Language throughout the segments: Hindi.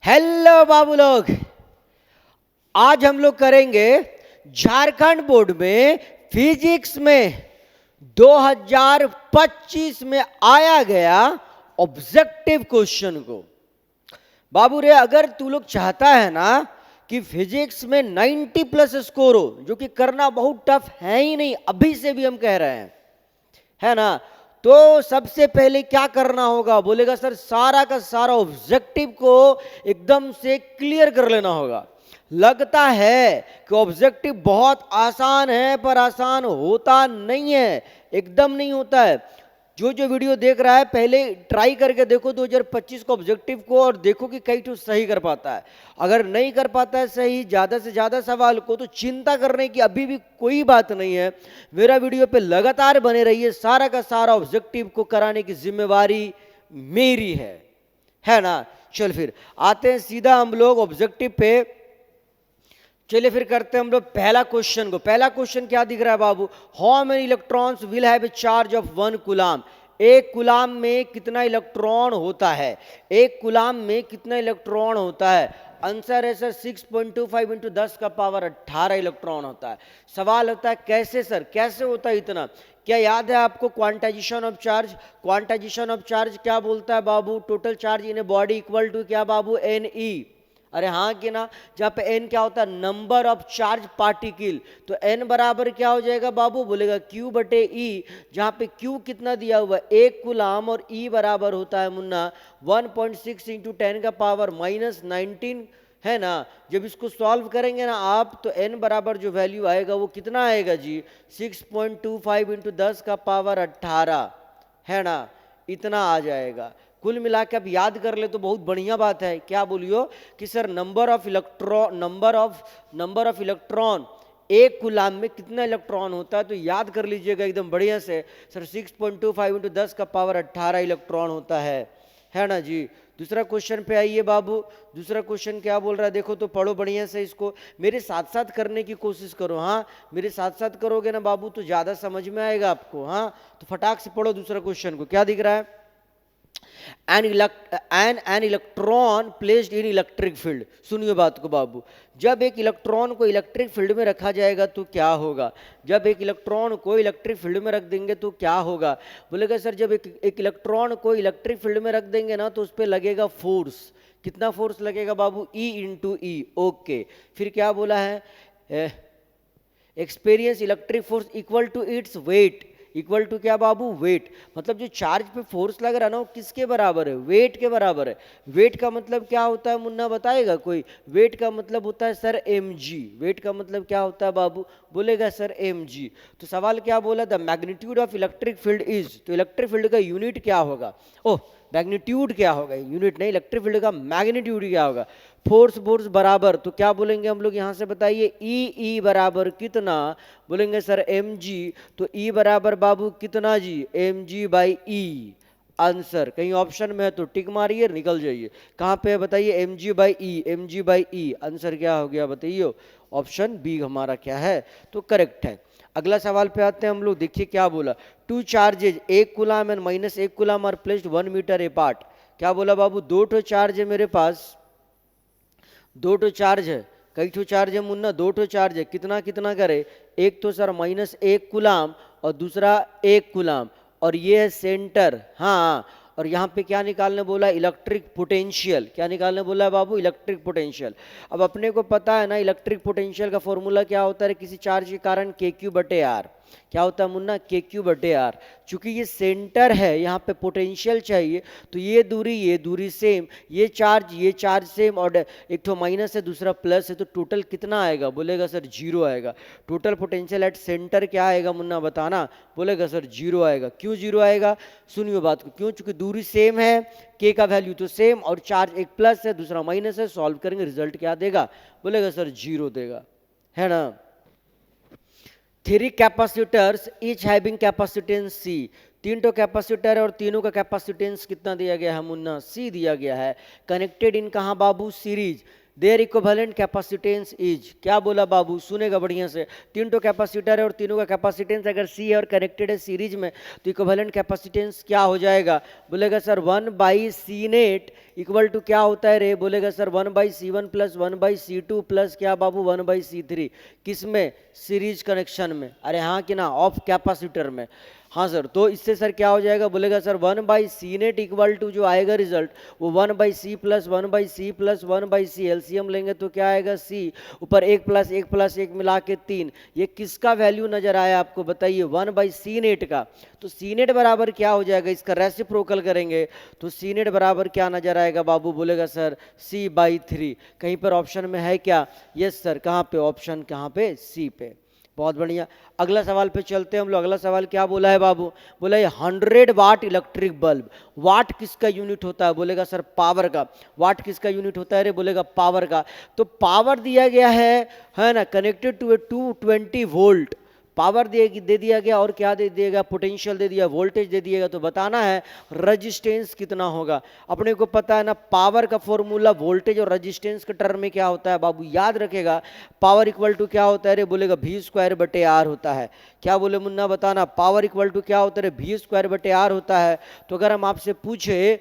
हेलो बाबू लोग, आज हम लोग करेंगे झारखंड बोर्ड में फिजिक्स में 2025 में आया गया ऑब्जेक्टिव क्वेश्चन को। बाबू रे, अगर तू लोग चाहता है ना कि फिजिक्स में 90 प्लस स्कोर हो, जो कि करना बहुत टफ है ही नहीं, अभी से भी हम कह रहे हैं, है ना, तो सबसे पहले क्या करना होगा? बोलेगा सर सारा का सारा ऑब्जेक्टिव को एकदम से क्लियर कर लेना होगा। लगता है कि ऑब्जेक्टिव बहुत आसान है, पर आसान होता नहीं है, एकदम नहीं होता है। जो जो वीडियो देख रहा है पहले ट्राई करके देखो 2025 को ऑब्जेक्टिव को, और देखो कि कई तो सही कर पाता है। अगर नहीं कर पाता है सही ज्यादा से ज्यादा सवाल को, तो चिंता करने की अभी भी कोई बात नहीं है। मेरा वीडियो पे लगातार बने रहिए, सारा का सारा ऑब्जेक्टिव को कराने की जिम्मेवारी मेरी है ना। चल फिर आते हैं सीधा हम लोग ऑब्जेक्टिव पे। चलिए फिर करते हैं हम लोग पहला क्वेश्चन को। पहला क्वेश्चन क्या दिख रहा है बाबू? How many electrons will have a charge of 1 coulomb? एक कूलाम में कितना इलेक्ट्रॉन होता है? एक कूलाम में कितना इलेक्ट्रॉन होता है? आंसर है सर 6.25 इंटू 10 का पावर 18 इलेक्ट्रॉन होता है। सवाल होता है कैसे सर, कैसे होता है इतना? क्या याद है आपको quantisation of charge? Quantisation of charge क्या बोलता है बाबू? Total charge in a body equal to क्या बाबू? N E. अरे हाँ कि ना, जहाँ पे n क्या होता है? Number of charge particle. तो n बराबर क्या हो जाएगा बाबू? बोलेगा q बटे ई, जहाँ पे q कितना दिया हुआ है? 1 कूलाम, और e बराबर होता है मुन्ना 1.6 इंटू 10 का पावर -19, है ना। जब इसको सॉल्व करेंगे ना आप, तो n बराबर जो वैल्यू आएगा वो कितना आएगा जी? 6.25 इंटू 10 का पावर 18, है ना, इतना आ जाएगा। कुल मिला के आप याद कर ले तो बहुत बढ़िया बात है। क्या बोलियो कि सर नंबर ऑफ इलेक्ट्रॉन एक कूलाम में कितना इलेक्ट्रॉन होता है, तो याद कर लीजिएगा एकदम बढ़िया से। सर 6.25 इंटू 10 का पावर 18 इलेक्ट्रॉन होता है ना जी। दूसरा क्वेश्चन पे आइए बाबू। दूसरा क्वेश्चन क्या बोल रहा है देखो तो, पढ़ो बढ़िया से इसको, मेरे साथ साथ करने की कोशिश करो। हाँ, मेरे साथ साथ करोगे ना बाबू तो ज्यादा समझ में आएगा आपको। हाँ, तो फटाक से पढ़ो दूसरा क्वेश्चन को। क्या दिख रहा है? an electron placed in electric field. सुनिए बात को बाबू, जब एक इलेक्ट्रॉन को इलेक्ट्रिक फील्ड में रखा जाएगा तो क्या होगा? जब एक इलेक्ट्रॉन को इलेक्ट्रिक फील्ड में रख देंगे तो क्या होगा? बोलेगा सर जब एक इलेक्ट्रॉन को इलेक्ट्रिक फील्ड में रख देंगे ना, तो उस पर लगेगा फोर्स। कितना फोर्स लगेगा बाबू? E into E. ओके, फिर क्या बोला है? Experience electric force equal to its weight. Equal to क्या बाबू? वेट। मतलब जो चार्ज पे फोर्स लग रहा है ना, वो किसके बराबर है? वेट के बराबर है। वेट का मतलब क्या होता है मुन्ना, बताएगा कोई? वेट का मतलब होता है सर mg। वेट का मतलब क्या होता है बाबू? बोलेगा सर mg। तो सवाल क्या बोला? The magnitude of electric field is. तो इलेक्ट्रिक फील्ड का यूनिट क्या होगा? ओह, मैग्नीट्यूड क्या होगा? यूनिट नहीं, इलेक्ट्रिक फील्ड का मैग्नीट्यूड क्या होगा? फोर्स बराबर, तो क्या बोलेंगे हम लोग यहाँ से बताइए? ई बराबर कितना? बोलेंगे सर mg। तो ई बराबर बाबू कितना जी? mg by E. आंसर कहीं ऑप्शन में है तो टिक मारिए, निकल जाइए। कहाँ पे है बताइए? mg by E, mg by E. Answer क्या हो गया बताइए? ऑप्शन बी हमारा क्या है? तो करेक्ट है। अगला सवाल पे आते हैं हम लोग। देखिए क्या बोला? Two charges, 1 coulomb and -1 coulomb are placed 1 metre apart. क्या बोला बाबू? 2 ठो चार्ज है मेरे पास, 2 ठो चार्ज है। कई ठो चार्ज है मुन्ना? 2 ठो चार्ज है। कितना कितना करे? एक तो सर -1 कूलाम और दूसरा 1 कूलाम, और ये है सेंटर। हाँ, और यहाँ पे क्या निकालने बोला? Electric potential. क्या निकालने बोला है बाबू? Electric potential. अब अपने को पता है ना इलेक्ट्रिक पोटेंशियल का फॉर्मूला क्या होता है किसी चार्ज के कारण? KQ बटे आर। क्या होता है मुन्ना? KQ बटे आर। चूंकि ये सेंटर है, यहाँ पे पोटेंशियल चाहिए, तो ये दूरी सेम, ये चार्ज सेम, और एक तो माइनस है दूसरा प्लस है, तो टोटल कितना आएगा? बोलेगा सर 0 आएगा। टोटल पोटेंशियल एट सेंटर क्या आएगा मुन्ना, बताना? बोलेगा सर 0 आएगा। क्यों 0 आएगा? सुनिए बात को। क्यों? चूंकि दूरी सेम है, के का वैल्यू तो सेम, और चार्ज एक प्लस है दूसरा माइनस है। सॉल्व करेंगे रिजल्ट क्या देगा? बोलेगा सर 0 देगा, है ना। 3 capacitors each having capacitance C। 3 तो कैपेसिटर है और तीनों का कैपेसिटेंस कितना दिया गया है मुन्ना? C दिया गया है। कनेक्टेड इन कहाँ बाबू? Series. Their equivalent capacitance is, क्या बोला बाबू, सुनेगा बढ़िया से। तीन तो कैपेसिटर है और तीनों का कैपेसिटेंस अगर सी है और कनेक्टेड है सीरीज में, तो इक्विवेलेंट कैपेसिटेंस क्या हो जाएगा? बोलेगा sir 1/C net equal to क्या होता है रे? बोलेगा sir 1/C1 plus 1/C2 plus क्या बाबू 1/C3। किसमें? सीरीज कनेक्शन में। अरे हाँ कि ना, ऑफ कैपेसिटर में। हाँ सर, तो इससे सर क्या हो जाएगा? बोलेगा sir 1/C net equal to जो आएगा रिजल्ट वो 1/C plus 1/C plus 1/C, LCM लेंगे तो क्या आएगा? C ऊपर 1 प्लस 1 मिला के 3। ये किसका वैल्यू नजर आया आपको बताइए? 1/C नेट का। तो C नेट बराबर क्या हो जाएगा? इसका रेसिप्रोकल करेंगे तो C नेट बराबर क्या नजर आएगा बाबू? बोलेगा सर C/3। कहीं पर ऑप्शन में है क्या? Yes sir. कहाँ पे ऑप्शन? कहाँ पे? C पे। बहुत बढ़िया। अगला सवाल पे चलते हैं हम लोग। अगला सवाल क्या बोला है बाबू? बोला है 100 वाट इलेक्ट्रिक बल्ब। वाट किसका यूनिट होता है? बोलेगा सर पावर का। वाट किसका यूनिट होता है रे? बोलेगा पावर का। तो पावर दिया गया है ना, connected to a 220 volt. Power दे दिया गया और क्या दे दिएगा? पोटेंशियल दे दिया, वोल्टेज दे दिएगा। तो बताना है रजिस्टेंस कितना होगा। अपने को पता है ना, पावर का फॉर्मूला वोल्टेज और रजिस्टेंस के टर्म में क्या होता है बाबू? याद रखेगा, पावर इक्वल टू क्या होता है रे? बोलेगा V²/R होता है। क्या बोले मुन्ना? बताना, पावर इक्वल टू क्या होता है रे? V²/R होता है। तो अगर हम आपसे पूछे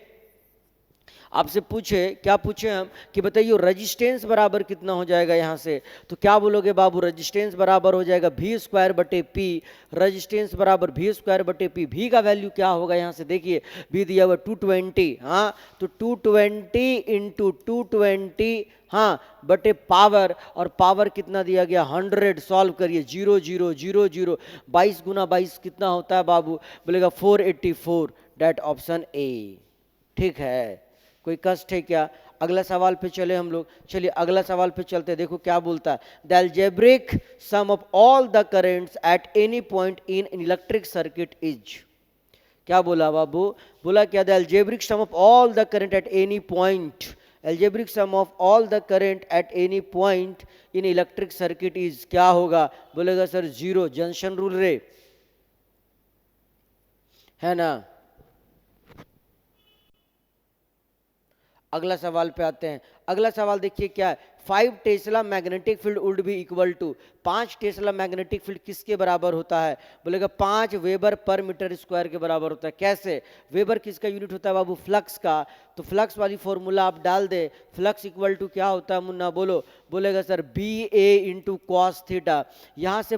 क्या पूछे हम कि बताइए रजिस्टेंस बराबर कितना हो जाएगा यहाँ से, तो क्या बोलोगे बाबू? रजिस्टेंस बराबर हो जाएगा V²/P। रजिस्टेंस बराबर V²/P। भी का वैल्यू क्या होगा यहाँ से? देखिए भी दिया हुआ 220। हाँ, तो 220 इंटू 220 हाँ बटे पावर, और पावर कितना दिया गया? 100। सॉल्व करिए, 0 0 0 0, 22 गुना 22 कितना होता है बाबू? बोलेगा 484। That option A. ठीक है, कोई कष्ट है क्या? अगला सवाल पे चले हम लोग। चलिए अगला सवाल पे चलते हैं। देखो क्या बोलता है, the algebraic sum of all the currents at any point in electric circuit is. क्या बोला बाबू? बोला क्या? The algebraic sum of all the current at any point, algebraic sum of all the current at any point in electric circuit is क्या होगा? बोलेगा सर 0। जंक्शन रूल रे, है ना। अगला सवाल पे आते हैं। अगला सवाल देखिए क्या है, 5 tesla magnetic field would be equal to, 5 tesla magnetic field किसके बराबर होता है? बोलेगा 5 वेबर पर मीटर स्क्वायर के बराबर होता है। कैसे? वेबर किसका यूनिट होता है बाबू? फ्लक्स का। तो फ्लक्स वाली फॉर्मूला आप डाल दे, फ्लक्स इक्वल टू क्या होता है मुन्ना? बोलो। बोलेगा sir BA into cos theta. यहाँ से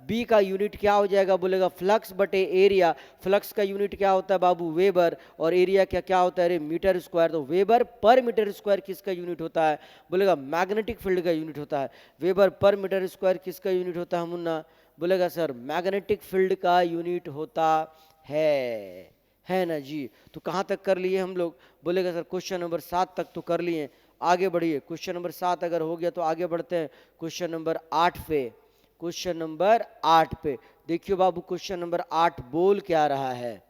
बी का यूनिट क्या हो जाएगा? बोलेगा फ्लक्स बटे एरिया। फ्लक्स का यूनिट क्या होता है बाबू? वेबर। और एरिया क्या होता है? Metre square. तो वेबर पर मीटर स्क्वायर किसका यूनिट होता है? बोलेगा मैग्नेटिक फील्ड का यूनिट होता है। वेबर पर मीटर स्क्वायर किसका यूनिट होता है मुन्ना? बोलेगा सर मैग्नेटिक फील्ड का यूनिट होता है ना जी। तो कहाँ तक कर लिए हम लोग? बोलेगा सर क्वेश्चन नंबर 7 तक तो कर लिए। आगे बढ़िए, क्वेश्चन नंबर 7 अगर हो गया तो आगे बढ़ते हैं क्वेश्चन नंबर 8 पे। क्वेश्चन नंबर 8 पे देखियो बाबू, क्वेश्चन नंबर 8 बोल क्या रहा है?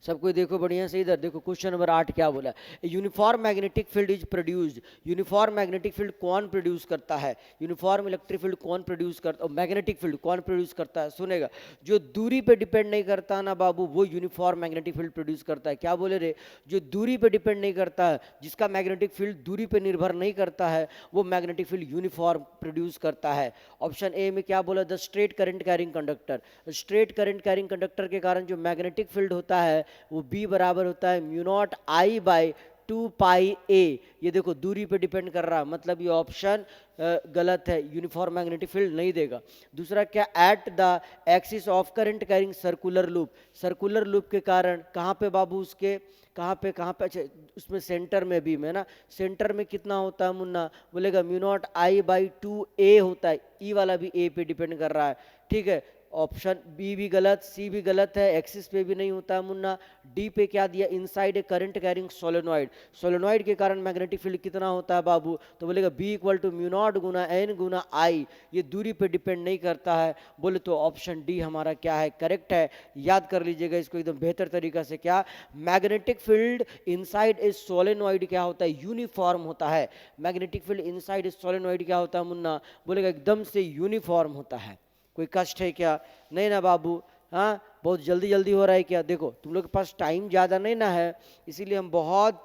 सब कोई देखो बढ़िया से इधर देखो। क्वेश्चन नंबर 8 क्या बोला? Uniform magnetic field is produced. Uniform magnetic field कौन प्रोड्यूस करता है? यूनिफॉर्म इलेक्ट्रिक फील्ड कौन प्रोड्यूस करता है? मैग्नेटिक फील्ड कौन प्रोड्यूस करता है? सुनेगा, जो दूरी पे डिपेंड नहीं करता ना बाबू, वो यूनिफॉर्म मैग्नेटिक फील्ड प्रोड्यूस करता है। क्या बोले रे? जो दूरी पे डिपेंड नहीं करता है, जिसका मैग्नेटिक फील्ड दूरी पे निर्भर नहीं करता है, वो मैग्नेटिक फील्ड यूनिफॉर्म प्रोड्यूस करता है। ऑप्शन ए में क्या बोला? The straight current carrying conductor. Straight current carrying conductor के कारण जो मैग्नेटिक फील्ड होता है वो B बराबर होता है μ0I/2πa। ये देखो दूरी पे डिपेंड कर रहा है, मतलब ये ऑप्शन गलत है, यूनिफॉर्म मैग्नेटिक फील्ड नहीं देगा। दूसरा क्या? At the axis of current carrying circular loop. Circular loop के कारण कहाँ पे बाबू? उसके कहाँ पे अच्छा उसमें सेंटर में भी में ना, सेंटर में कितना होता है मुन्ना? बोलेगा μ0I/2a होता है। ई वाला भी ए पे डिपेंड कर रहा है। ठीक है, ऑप्शन बी भी गलत, सी भी गलत है, एक्सिस पे भी नहीं होता है मुन्ना। डी पे क्या दिया? Inside a current carrying solenoid. Solenoid के कारण मैग्नेटिक फील्ड कितना होता है बाबू? तो बोलेगा बी इक्वल टू μ0 गुना n गुना आई। ये दूरी पे डिपेंड नहीं करता है। बोले तो ऑप्शन डी हमारा क्या है? करेक्ट है। याद कर लीजिएगा इसको एकदम बेहतर तरीका से। क्या? Magnetic field inside a solenoid क्या होता है? यूनिफॉर्म होता है। Magnetic field inside a solenoid क्या होता है मुन्ना? बोलेगा एकदम से यूनिफॉर्म होता है। कोई कष्ट है क्या? नहीं ना बाबू। हाँ, बहुत जल्दी जल्दी हो रहा है क्या? देखो तुम लोग के पास टाइम ज़्यादा नहीं ना है, इसीलिए हम बहुत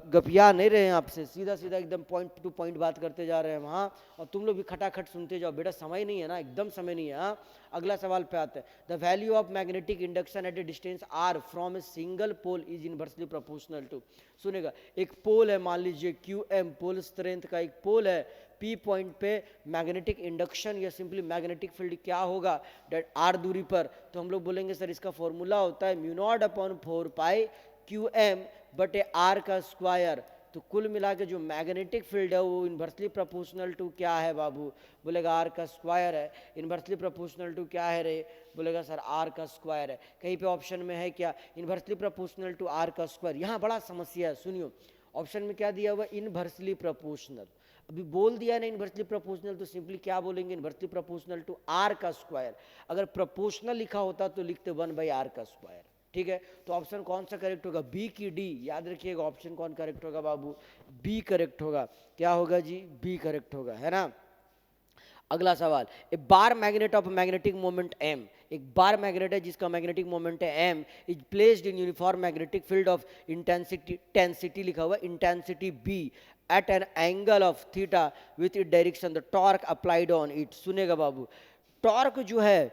गपिया नहीं रहे हैं आपसे, सीधा सीधा एकदम पॉइंट टू पॉइंट बात करते जा रहे हैं वहाँ, और तुम लोग भी खटाखट सुनते जाओ। बेटा समय नहीं है ना, एकदम समय नहीं है। हाँ, अगला सवाल पे आते हैं। The value of magnetic induction at a distance R from a single pole is inversely proportional to. सुनेगा, एक पोल है, मान लीजिए क्यू एम, पोल स्ट्रेंथ का एक पोल है, पी पॉइंट पे मैग्नेटिक इंडक्शन या सिंपली मैग्नेटिक फील्ड क्या होगा डेट आर दूरी पर, तो हम लोग बोलेंगे सर इसका फॉर्मूला होता है म्यू नॉट अपॉन 4 पाई क्यू एम बटे आर का स्क्वायर। तो कुल मिला के जो मैग्नेटिक फील्ड है वो इन्वर्सली प्रोपोर्शनल टू क्या है बाबू? बोलेगा आर का स्क्वायर है। इन्वर्सली प्रोपोर्शनल टू क्या है रे? बोलेगा सर आर का स्क्वायर है। कहीं पे ऑप्शन में है क्या इन्वर्सली प्रोपोर्शनल टू आर का स्क्वायर? यहाँ बड़ा समस्या है, सुनियो। ऑप्शन में क्या दिया हुआ? Inversely proportional. अभी बोल दिया ना इन्वर्सली प्रोपोर्शनल, तो सिंपली क्या बोलेंगे? इन्वर्सली प्रोपोर्शनल टू आर का स्क्वायर। अगर प्रोपोर्शनल लिखा होता तो लिखते 1/r का स्क्वायर। ठीक है, तो ऑप्शन कौन सा करेक्ट होगा? बी की डी? याद रखिएगा ऑप्शन कौन करेक्ट होगा बाबू? बी करेक्ट होगा। क्या होगा जी? बी करेक्ट होगा, है ना। अगला सवाल, a bar magnet of magnetic moment M, एक बार मैग्नेट है जिसका मैग्नेटिक मोमेंट है M, is placed in uniform magnetic field of intensity लिखा हुआ intensity B at an angle of theta with it direction, the torque applied on it. सुनेगा बाबू, टॉर्क जो है,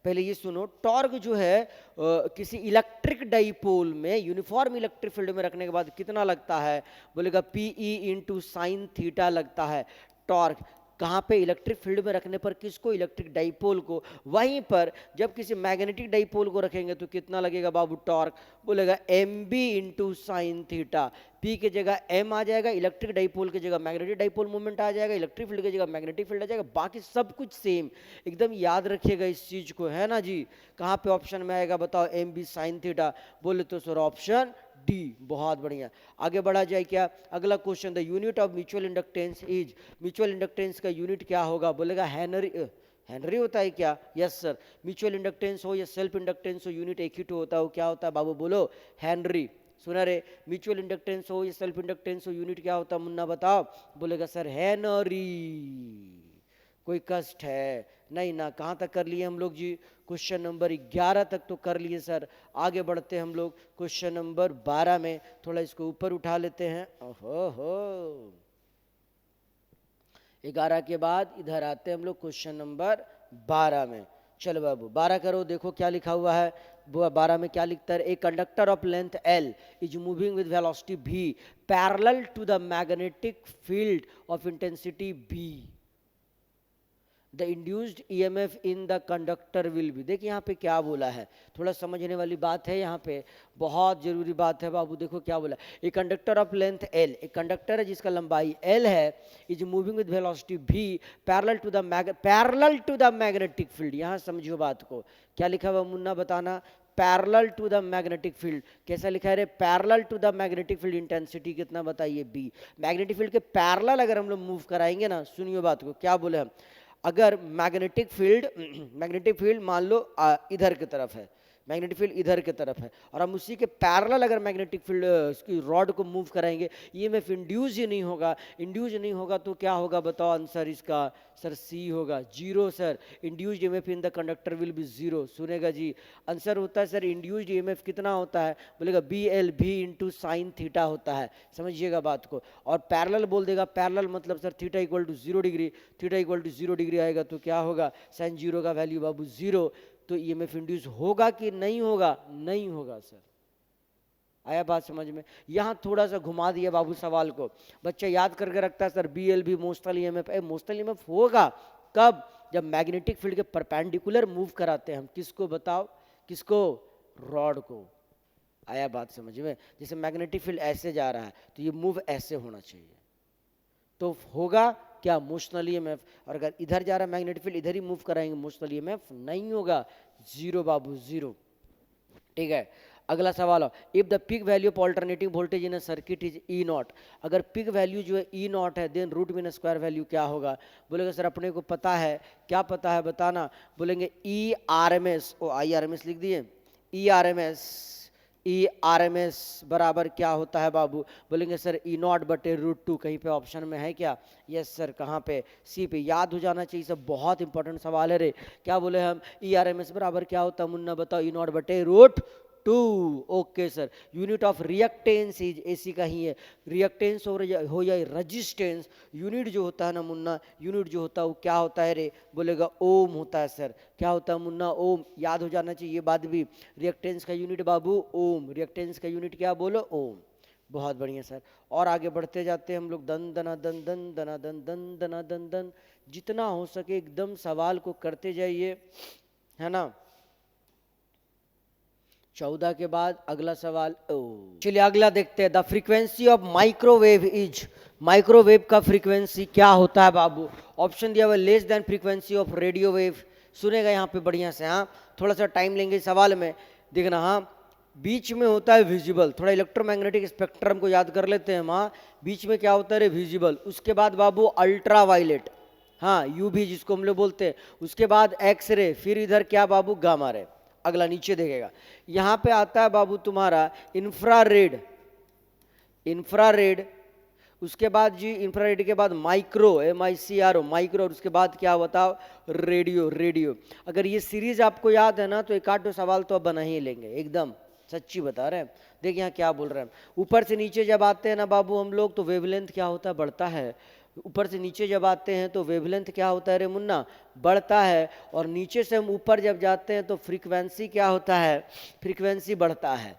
पहले ये सुनो, टॉर्क जो है किसी इलेक्ट्रिक डाइपोल में यूनिफॉर्म इलेक्ट्रिक फील्ड में रखने के बाद कितना लगता है? बोलेगा P E into sine theta लगता है टॉर्क। कहाँ पे? इलेक्ट्रिक फील्ड में रखने पर। किसको? इलेक्ट्रिक डाइपोल को। वहीं पर जब किसी मैग्नेटिक डाइपोल को रखेंगे तो कितना लगेगा बाबू? टॉर्क। बोलेगा M B into sine theta. P की जगह एम आ जाएगा, इलेक्ट्रिक डाइपोल की जगह मैग्नेटिक डाइपोल मूवमेंट आ जाएगा, इलेक्ट्रिक फील्ड की जगह मैग्नेटिक फील्ड आ जाएगा, बाकी सब कुछ सेम। एकदम याद रखिएगा इस चीज को, है ना जी। कहाँ पे ऑप्शन में आएगा बताओ? M B sine theta. बोले तो सर ऑप्शन डी। बहुत बढ़िया, आगे बढ़ा जाए क्या? अगला question, the unit of mutual inductance is, mutual inductance का यूनिट क्या होगा? बोलेगा हेनरी। हेनरी होता है क्या? Yes sir. म्यूचुअल इंडक्टेंस हो या सेल्फ इंडक्टेंस हो, यूनिट एक ही तो होता है, क्या होता है बाबू? बोलो हेनरी। सुना रे? म्यूचुअल इंडक्टेंस हो या सेल्फ इंडक्टेंस हो, यूनिट क्या होता है मुन्ना बताओ? बोलेगा सर हेनरी। कोई कष्ट है? नहीं ना। कहाँ तक कर लिए हम लोग जी? क्वेश्चन नंबर 11 तक तो कर लिए सर। आगे बढ़ते हैं हम लोग क्वेश्चन नंबर 12 में। थोड़ा इसको ऊपर उठा लेते हैं। ओहो हो, 11 के बाद इधर आते हैं हम लोग क्वेश्चन नंबर 12 में। चलो बाबू 12 करो, देखो क्या लिखा हुआ है। 12 में क्या लिखता है? A conductor of length L is moving with velocity v parallel to the magnetic field of intensity b, the induced EMF in the conductor will be. देखिए यहाँ पे क्या बोला है, थोड़ा समझने वाली बात है, यहाँ पे बहुत जरूरी बात है बाबू। देखो क्या बोला, a conductor of length L, एक कंडक्टर है जिसका लंबाई एल है, is moving with velocity v parallel to the magnetic field. यहाँ समझो बात को, क्या लिखा हुआ मुन्ना बताना? Parallel to the magnetic field. कैसा लिखा है रे? Parallel to the magnetic field, intensity कितना बताइए? बी। मैग्नेटिक फील्ड के पैरेलल अगर हम लोग मूव कराएंगे ना, सुनियो बात को, क्या बोले हम? अगर मैग्नेटिक फील्ड मान लो इधर की तरफ है, मैग्नेटिक फील्ड इधर की तरफ है, और हम उसी के पैरेलल अगर मैग्नेटिक फील्ड इसकी रॉड को मूव कराएंगे, ईएमएफ इंड्यूस ही नहीं होगा। इंड्यूस नहीं होगा तो क्या होगा बताओ? आंसर इसका सर सी होगा, zero sir. Induced EMF in the conductor will B zero. सुनेगा जी, आंसर होता है सर इंड्यूस्ड ईएमएफ कितना होता है? बोलेगा बी एल भी इंटू साइन थीटा होता है। समझिएगा बात को। और पैरेलल बोल देगा, पैरेलल मतलब sir theta equal to 0 degree, theta equal to 0 degree आएगा तो क्या होगा? साइन जीरो का वैल्यू बाबू जीरो। तो ईएमएफ इंड्यूस होगा कि नहीं होगा? नहीं होगा सर। आया बात समझ में? यहाँ थोड़ा सा घुमा दिया बाबू सवाल को, बच्चा याद करके रखता है सर बी एल भी मोस्टल ईएमएफ है। मोस्टल ईएमएफ होगा कब? जब मैग्नेटिक फील्ड के परपेंडिकुलर मूव कराते हैं हम। किसको बताओ? किसको? रॉड को। आया बात समझ में? जैसे मैग्नेटिक फील्ड ऐसे जा रहा है तो ये मूव ऐसे होना चाहिए, तो होगा क्या? Motional EMF. और अगर इधर जा रहा है मैग्नेटिक फील्ड, इधर ही मूव कराएंगे, मोशनल ईएमएफ नहीं होगा, जीरो बाबू, जीरो। ठीक है, अगला सवाल है, if the peak value of alternating voltage in a circuit is E naught, अगर पीक वैल्यू जो है ई नॉट है, then root mean square value क्या होगा? बोलेगा सर अपने को पता है। क्या पता है बताना? बोलेंगे E R M S, oh I R M S लिख दिए, E R M S E R M S बराबर क्या होता है बाबू? बोलेंगे सर ई नॉट बटे रूट टू। कहीं पे ऑप्शन में है क्या? Yes sir. कहाँ पे? सी पे। याद हो जाना चाहिए सब, बहुत इंपॉर्टेंट सवाल है रे। क्या बोले हम? ई आर एम एस बराबर क्या होता है मुन्ना बताओ? ई नॉट बटे root two. Okay sir. Unit of reactance is, AC का ही है, रिएक्टेंस हो या रजिस्टेंस, यूनिट जो होता है ना मुन्ना, यूनिट जो होता है वो क्या होता है रे? बोलेगा ओम होता है सर। क्या होता है मुन्ना? ओम। याद हो जाना चाहिए ये बात भी। रिएक्टेंस का यूनिट बाबू ओम, रिएक्टेंस का यूनिट क्या बोलो? ओम। बहुत बढ़िया सर। और आगे बढ़ते जाते हैं हम लोग। दन दना दन दन दना दन दन दना दन दन। जितना हो सके एकदम सवाल को करते जाइए, है ना। 14 के बाद अगला सवाल। ओ चलिए अगला देखते हैं। The frequency of microwave is, microwave का फ्रीक्वेंसी क्या होता है बाबू? ऑप्शन दिया हुआ less than frequency of radio wave. सुनेगा यहाँ पे बढ़िया से, हाँ थोड़ा सा टाइम लेंगे सवाल में, देखना। हाँ बीच में होता है विजिबल, थोड़ा इलेक्ट्रोमैग्नेटिक स्पेक्ट्रम को याद कर लेते हैं हम। हाँ बीच में क्या होता है? विजिबल। उसके बाद बाबू अल्ट्रा वायलेट, हाँ यूवी जिसको हम लोग बोलते हैं। उसके बाद एक्सरे, फिर इधर क्या बाबू? Gamma ray. अगला नीचे देखेगा, यहाँ पे आता है बाबू तुम्हारा इंफ्रारेड, इंफ्रारेड। उसके बाद जी इंफ्रारेड के बाद माइक्रो, MICRO माइक्रो। और उसके बाद क्या बताओ? Radio, radio. अगर ये सीरीज आपको याद है ना तो एक आध दो सवाल तो अब बना ही लेंगे, एकदम सच्ची बता रहे हैं। देखिए यहाँ क्या बोल रहे हैं। ऊपर से नीचे जब आते हैं ना बाबू हम लोग, तो वेवलेंथ क्या होता है? बढ़ता है। ऊपर से नीचे जब आते हैं तो वेवलेंथ क्या होता है रे मुन्ना? बढ़ता है। और नीचे से हम ऊपर जब जाते हैं तो फ्रीक्वेंसी क्या होता है? फ्रीक्वेंसी बढ़ता है।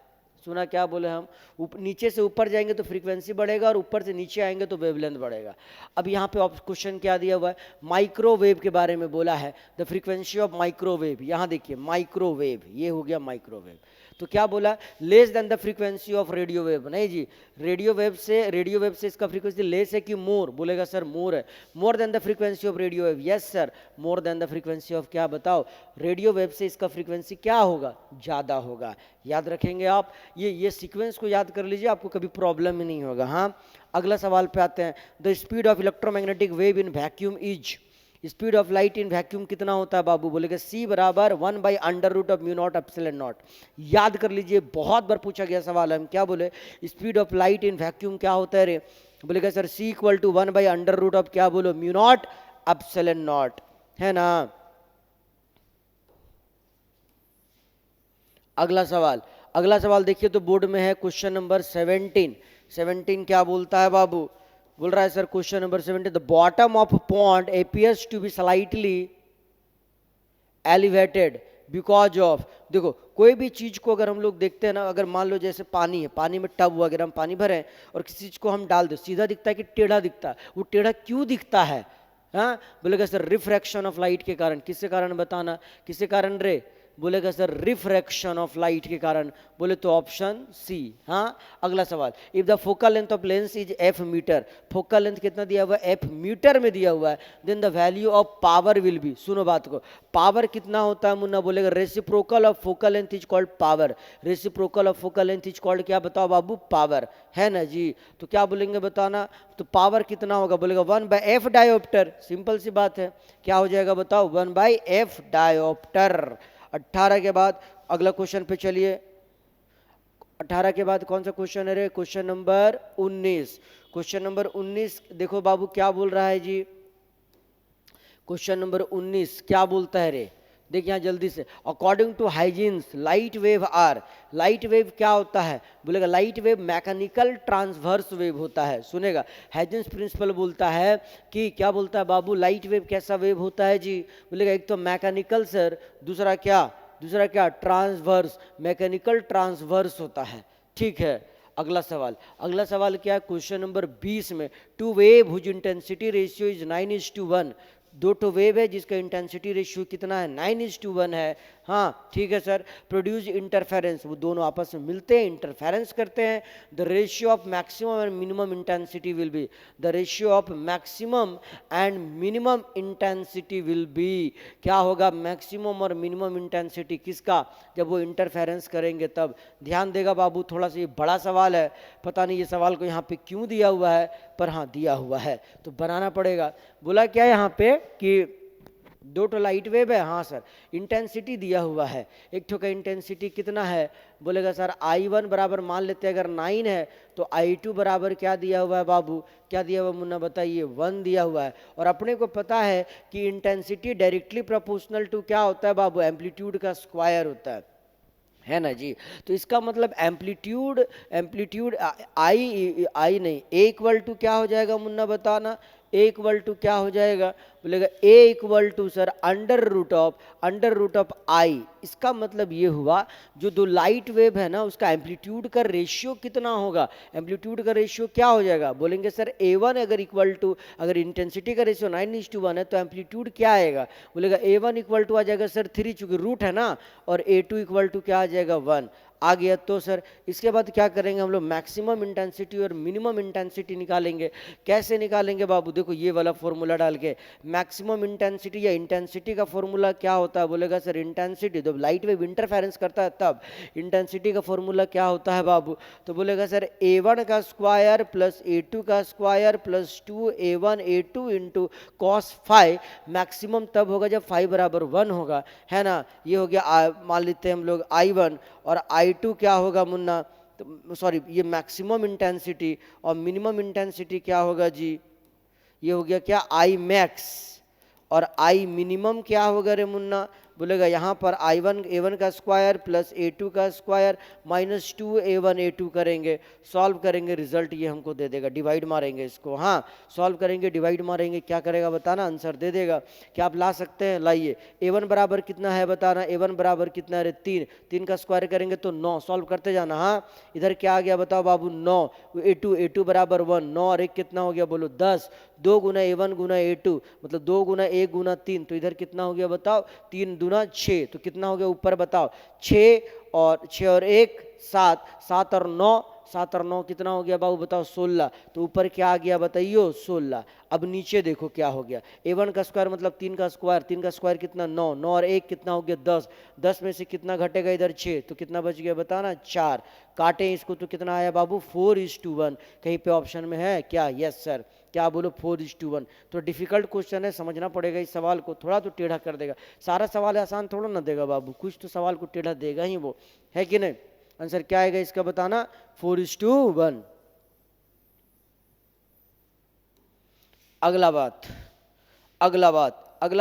सुना क्या बोले हम? नीचे से ऊपर जाएंगे तो फ्रीक्वेंसी बढ़ेगा, और ऊपर से नीचे आएंगे तो वेवलेंथ बढ़ेगा। अब यहाँ पे क्वेश्चन क्या दिया हुआ है? माइक्रोवेव के बारे में बोला है, द फ्रीक्वेंसी ऑफ माइक्रोवेव। यहाँ देखिए माइक्रोवेव, ये हो गया माइक्रोवेव। तो क्या बोला? Less than the frequency of radio wave. नहीं जी, रेडियो वेव से इसका फ्रीक्वेंसी लेस है कि मोर? बोलेगा सर मोर है। More than the frequency of radio wave. Yes sir, more than the frequency of क्या बताओ? रेडियो वेव से इसका फ्रीक्वेंसी क्या होगा? ज़्यादा होगा। याद रखेंगे आप, ये सीक्वेंस को याद कर लीजिए, आपको कभी प्रॉब्लम ही नहीं होगा। हाँ अगला सवाल पे आते हैं। The speed of electromagnetic wave in vacuum is, speed of light in vacuum कितना होता है बाबू? बोलेगा C बराबर 1/√μ नॉट एप्सिलॉन नॉट। याद कर लीजिए, बहुत बार पूछा गया सवाल है। हम क्या बोले? Speed of light in vacuum क्या होता है रे? बोलेगा सर C = 1/√, ऑफ क्या बोलो? म्यू नॉट एप्सिलॉन नॉट, है ना। अगला सवाल, अगला सवाल देखिए तो बोर्ड में है क्वेश्चन नंबर 17। क्या बोलता है बाबू? बोल रहा है sir question number 17, the bottom of pond appears to be slightly elevated because of. देखो कोई भी चीज को अगर हम लोग देखते हैं ना, अगर मान लो जैसे पानी है, पानी में टब वगैरह हम पानी भरें और किसी चीज को हम डाल दे, सीधा दिखता है कि टेढ़ा दिखता है? वो टेढ़ा क्यों दिखता है? हाँ बोलेगा सर रिफ्रैक्शन ऑफ लाइट के कारण। किसके कारण बताना? किसके कारण रे? बोलेगा सर रिफ्रैक्शन ऑफ लाइट के कारण। बोले तो ऑप्शन सी। हाँ अगला सवाल, if the focal length of lens is f metre, focal length कितना दिया हुआ है? f मीटर में दिया हुआ है। Then the value of power will be, सुनो बात को, पावर कितना होता है मुन्ना? बोलेगा reciprocal of focal length is called power. Reciprocal of focal length is called क्या बताओ बाबू? पावर, है ना जी। तो क्या बोलेंगे बताना? तो पावर कितना होगा? बोलेगा 1/f डायोप्टर। सिंपल सी बात है, क्या हो जाएगा बताओ? 1/f dioptre. 18 के बाद अगला क्वेश्चन पे चलिए। 18 के बाद कौन सा क्वेश्चन है रे? Question number 19। क्वेश्चन नंबर 19 देखो बाबू क्या बोल रहा है जी। क्वेश्चन नंबर 19 क्या बोलता है रे? देखिए यहाँ जल्दी से। According to Huygens light wave are, light wave क्या होता है? बोलेगा light wave mechanical transverse wave होता है। सुनेगा, हाइजीन्स प्रिंसिपल बोलता है कि क्या बोलता है बाबू? लाइट वेव कैसा वेव होता है जी? बोलेगा एक तो मैकेनिकल सर, दूसरा क्या? ट्रांसवर्स, मैकेनिकल ट्रांसवर्स होता है। ठीक है अगला सवाल, अगला सवाल क्या है? क्वेश्चन नंबर 20 में, two wave whose intensity ratio is 9:1। दो तो वेव है जिसका इंटेंसिटी रेशियो कितना है? 9:1 है। हाँ ठीक है सर। प्रोड्यूस इंटरफेरेंस, वो दोनों आपस में मिलते हैं, इंटरफेरेंस करते हैं। The ratio of maximum and minimum intensity will be, the ratio of maximum and minimum intensity will be, क्या होगा? मैक्सिमम और मिनिमम इंटेंसिटी किसका? जब वो इंटरफेरेंस करेंगे तब। ध्यान देगा बाबू, थोड़ा सा ये बड़ा सवाल है, पता नहीं ये सवाल को यहाँ पे क्यों दिया हुआ है, पर हाँ दिया हुआ है तो बनाना पड़ेगा। बोला क्या यहाँ पे कि दो तो लाइट वेव है, हाँ सर। इंटेंसिटी दिया हुआ है, एक ठो का इंटेंसिटी कितना है, बोलेगा सर I1 बराबर मान लेते हैं अगर 9 है तो I2 बराबर क्या दिया हुआ है बाबू, क्या दिया हुआ मुन्ना बताइए, 1 दिया हुआ है। और अपने को पता है कि इंटेंसिटी डायरेक्टली प्रोपोर्शनल टू क्या होता है बाबू, एम्पलीट्यूड का स्क्वायर होता है ना जी। तो इसका मतलब एम्पलीट्यूड, एम्पलीट्यूड आई नहीं, ए इक्वल टू क्या हो जाएगा मुन्ना बताना, ए इक्वल टू क्या हो जाएगा, बोलेगा a equal to sir under root of I. इसका मतलब ये हुआ जो दो लाइट वेव है ना उसका एम्पलीट्यूड का रेशियो कितना होगा, एम्पलीट्यूड का रेशियो क्या हो जाएगा, बोलेंगे सर A1 अगर इक्वल टू, अगर इंटेंसिटी का रेशियो 9:1 है तो एम्पलीट्यूड क्या आएगा, बोलेगा A1 इक्वल टू आ जाएगा सर 3, चूंकि रूट है ना, और A2 इक्वल टू क्या आ जाएगा 1 आ गया। तो सर इसके बाद क्या करेंगे हम लोग, मैक्सिमम इंटेंसिटी और मिनिमम इंटेंसिटी निकालेंगे। कैसे निकालेंगे बाबू, देखो ये वाला फॉर्मूला डाल के, मैक्सिमम इंटेंसिटी या इंटेंसिटी का फॉर्मूला क्या होता है, बोलेगा सर इंटेंसिटी जब लाइट वेव इंटरफेरेंस करता है तब इंटेंसिटी का फॉर्मूला क्या होता है बाबू, तो बोलेगा सर A1 का स्क्वायर प्लस A2 का square plus 2A1 A2 into cos five, maximum तब होगा जब फाइव बराबर 1 होगा, है ना। ये हो गया मान लेते हैं हम लोग I1, और I2 क्या होगा मुन्ना, तो सॉरी ये मैक्सिमम इंटेंसिटी, और मिनिमम इंटेंसिटी क्या होगा जी, ये हो गया क्या आई मैक्स, और आई मिनिमम क्या होगा रे मुन्ना, बोलेगा यहाँ पर I1 A1 का स्क्वायर प्लस A2 का स्क्वायर माइनस 2A1 A2 करेंगे, सॉल्व करेंगे, रिजल्ट ये हमको दे देगा, डिवाइड मारेंगे इसको, हाँ सॉल्व करेंगे डिवाइड मारेंगे, क्या करेगा बताना, आंसर दे देगा। क्या आप ला सकते हैं, लाइए। A1 बराबर कितना है बताना, A1 बराबर कितना है, 3, 3 का स्क्वायर करेंगे तो 9, सॉल्व करते जाना, हाँ इधर क्या आ गया बताओ बाबू 9, A2 बराबर 1, 9 और 1 कितना हो गया बोलो 10, 2 गुना A1 गुना A2 मतलब 2 गुना 1 गुना 3, तो इधर कितना हो गया बताओ, 3 दूना 6, तो कितना हो गया ऊपर बताओ 6, और 6 और 1 7, 7 और 9, 7 और 9 कितना हो गया बाबू बताओ 16, तो ऊपर क्या आ गया बताइयो 16। अब नीचे देखो क्या हो गया, A1 का स्क्वायर मतलब 3 का स्क्वायर, 3 का स्क्वायर कितना 9, 9 और 1 कितना हो गया 10, 10 में से कितना घटेगा इधर 6, तो कितना बच गया बताना 4, काटें इसको तो कितना आया बाबू 4:1, कहीं पे ऑप्शन में है क्या, यस सर, क्या बोलो 4:1। तो डिफिकल्ट क्वेश्चन है, समझना पड़ेगा इस सवाल को, थोड़ा तो टेढ़ा कर देगा, सारा सवाल आसान थोड़ा ना देगा बाबू, कुछ तो सवाल को टेढ़ा देगा ही वो, है कि नहीं। आंसर क्या आएगा इसका बताना 4:1। अगला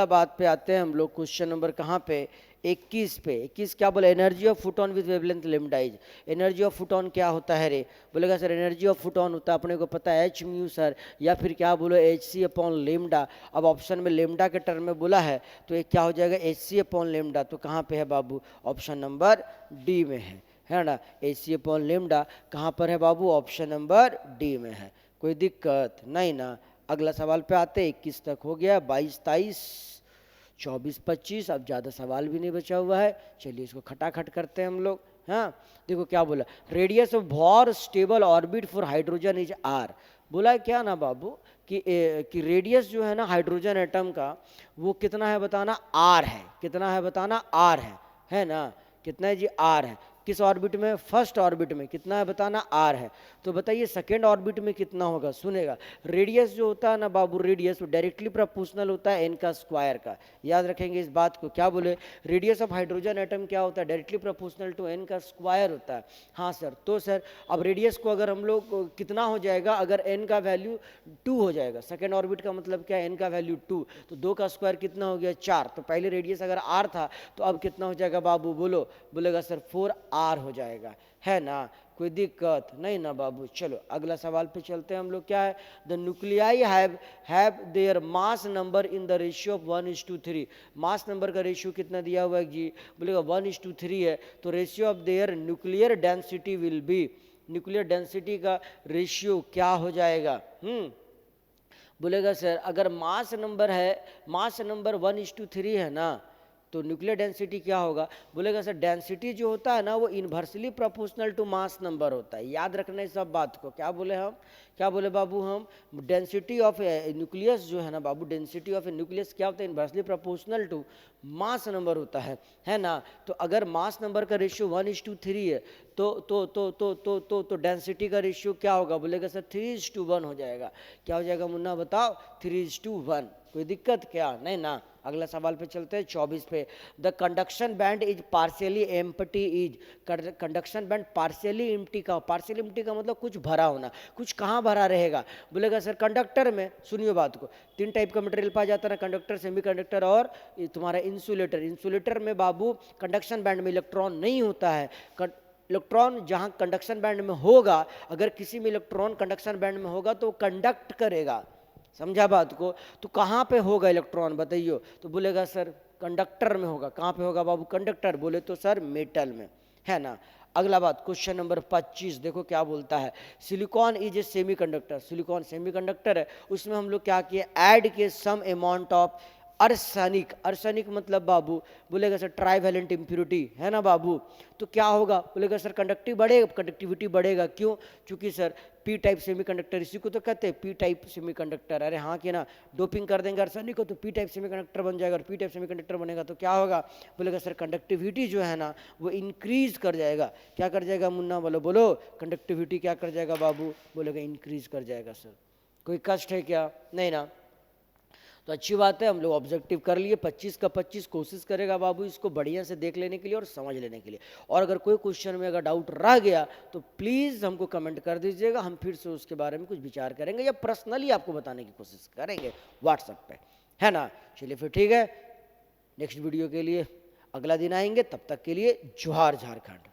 बात पे आते हैं हम लोग, क्वेश्चन नंबर कहाँ पे 21 पे। 21 क्या बोला, energy of photon with wavelength lambda is, energy of photon क्या होता है रे, बोलेगा सर एनर्जी ऑफ फोटोन होता है अपने को पता है h म्यू सर, या फिर क्या बोलो hc/λ। अब ऑप्शन में लेमडा के टर्म में बोला है तो ये क्या हो जाएगा hc/λ, तो कहाँ पे है बाबू, ऑप्शन नंबर डी में है ना, hc/λ कहाँ पर है बाबू, ऑप्शन नंबर डी में है, कोई दिक्कत नहीं ना। अगला सवाल पे आते, 21 तक हो गया, 22 23 24 25, अब ज़्यादा सवाल भी नहीं बचा हुआ है, चलिए इसको खटाखट करते हैं हम लोग। हाँ देखो क्या बोला, radius of Bohr stable orbit for hydrogen is R, बोला है क्या ना बाबू कि रेडियस जो है ना हाइड्रोजन एटम का वो कितना है बताना, आर है, कितना है बताना आर है ना, कितना है जी आर है, किस ऑर्बिट में, फर्स्ट ऑर्बिट में कितना है बताना आर है। तो बताइए सेकेंड ऑर्बिट में कितना होगा, सुनेगा रेडियस जो होता है ना बाबू, रेडियस डायरेक्टली प्रोपोर्शनल होता है एन का स्क्वायर का, याद रखेंगे इस बात को, क्या बोले रेडियस ऑफ हाइड्रोजन एटम क्या होता है, डायरेक्टली प्रोपोर्शनल टू एन का स्क्वायर होता है। हाँ सर, तो सर अब रेडियस को अगर हम लोग कितना हो जाएगा, अगर एन का वैल्यू 2 हो जाएगा, सेकेंड ऑर्बिट का मतलब क्या है एन का वैल्यू 2, तो 2 का स्क्वायर कितना हो गया 4, तो पहले रेडियस अगर आर था तो अब कितना हो जाएगा बाबू बोलो, बोलेगा सर 4r हो जाएगा, है ना, कोई दिक्कत नहीं ना बाबू। चलो अगला सवाल पे चलते हैं हम लोग, क्या है, the nuclei have their mass number in the ratio of 1:3, mass number का रेशियो कितना दिया हुआ है जी, बोलेगा 1:3 है, तो ratio of their nuclear density will be, nuclear density का रेशियो क्या हो जाएगा, बोलेगा सर अगर मास नंबर 1:3 है ना, तो न्यूक्लियर डेंसिटी क्या होगा, बोलेगा सर डेंसिटी जो होता है ना वो inversely proportional to mass number होता है, याद रखना इस सब बात को। क्या बोले हम, क्या बोले बाबू हम, डेंसिटी ऑफ न्यूक्लियस जो है ना बाबू, डेंसिटी ऑफ न्यूक्लियस क्या होता है, inversely proportional to mass number होता है ना। तो अगर मास नंबर का रेशियो 1:3 है तो डेंसिटी का रेशियो क्या होगा? बोलेगा सर 3:1 हो जाएगा। क्या हो जाएगा मुन्ना बताओ? 3:1। कोई दिक्कत क्या? नहीं ना। अगला सवाल पे चलते हैं 24 पे। The conduction band is partially empty is, conduction band partially empty का, पार्शियली एम्प्टी का मतलब कुछ भरा होना। कुछ कहाँ भरा रहेगा? बोलेगा सर कंडक्टर में। सुनिए बात को, 3 टाइप का मटेरियल पाया जाता है ना, कंडक्टर, सेमीकंडक्टर और तुम्हारा इंसुलेटर। इंसुलेटर में बाबू कंडक्शन बैंड में इलेक्ट्रॉन नहीं होता है। इलेक्ट्रॉन जहाँ कंडक्शन बैंड में होगा, अगर किसी में इलेक्ट्रॉन कंडक्शन बैंड में होगा तो कंडक्ट करेगा। समझा बात को? तो कहाँ पे होगा इलेक्ट्रॉन बताइयो? तो बोलेगा सर कंडक्टर में होगा। कहाँ पे होगा बाबू? कंडक्टर। बोले तो सर मेटल में, है ना। अगला बात, क्वेश्चन नंबर 25 देखो क्या बोलता है। Silicon is a semiconductor. Silicon semiconductor है, उसमें हम लोग क्या किए? ऐड किए some amount of arsenic. Arsenic मतलब बाबू बोलेगा सर ट्राईवैलेंट इम्प्योरिटी, है ना बाबू। तो क्या होगा? बोलेगा सर कंडक्टिविटी बढ़ेगा। क्यों? क्योंकि सर पी टाइप सेमीकंडक्टर, इसी को तो कहते हैं पी टाइप सेमीकंडक्टर। अरे हाँ कि ना, डोपिंग कर देंगे अर्सेनिक को तो पी टाइप सेमीकंडक्टर बन जाएगा, और पी टाइप सेमीकंडक्टर बनेगा तो क्या होगा? बोलेगा सर कंडक्टिविटी जो है ना वो इंक्रीज कर जाएगा। क्या कर जाएगा मुन्ना? बोलो बोलो, कंडक्टिविटी क्या कर जाएगा बाबू? बोलेगा इंक्रीज कर जाएगा। सर कोई कष्ट है क्या? नहीं ना। तो अच्छी बात है, हम लोग ऑब्जेक्टिव कर लिए। 25 का 25 कोशिश करेगा बाबू इसको बढ़िया से देख लेने के लिए और समझ लेने के लिए। और अगर कोई क्वेश्चन में अगर डाउट रह गया तो प्लीज़ हमको कमेंट कर दीजिएगा, हम फिर से उसके बारे में कुछ विचार करेंगे या पर्सनली आपको बताने की कोशिश करेंगे व्हाट्सएप पे, है ना। चलिए फिर ठीक है, नेक्स्ट वीडियो के लिए अगला दिन आएंगे। तब तक के लिए जोहार झारखंड।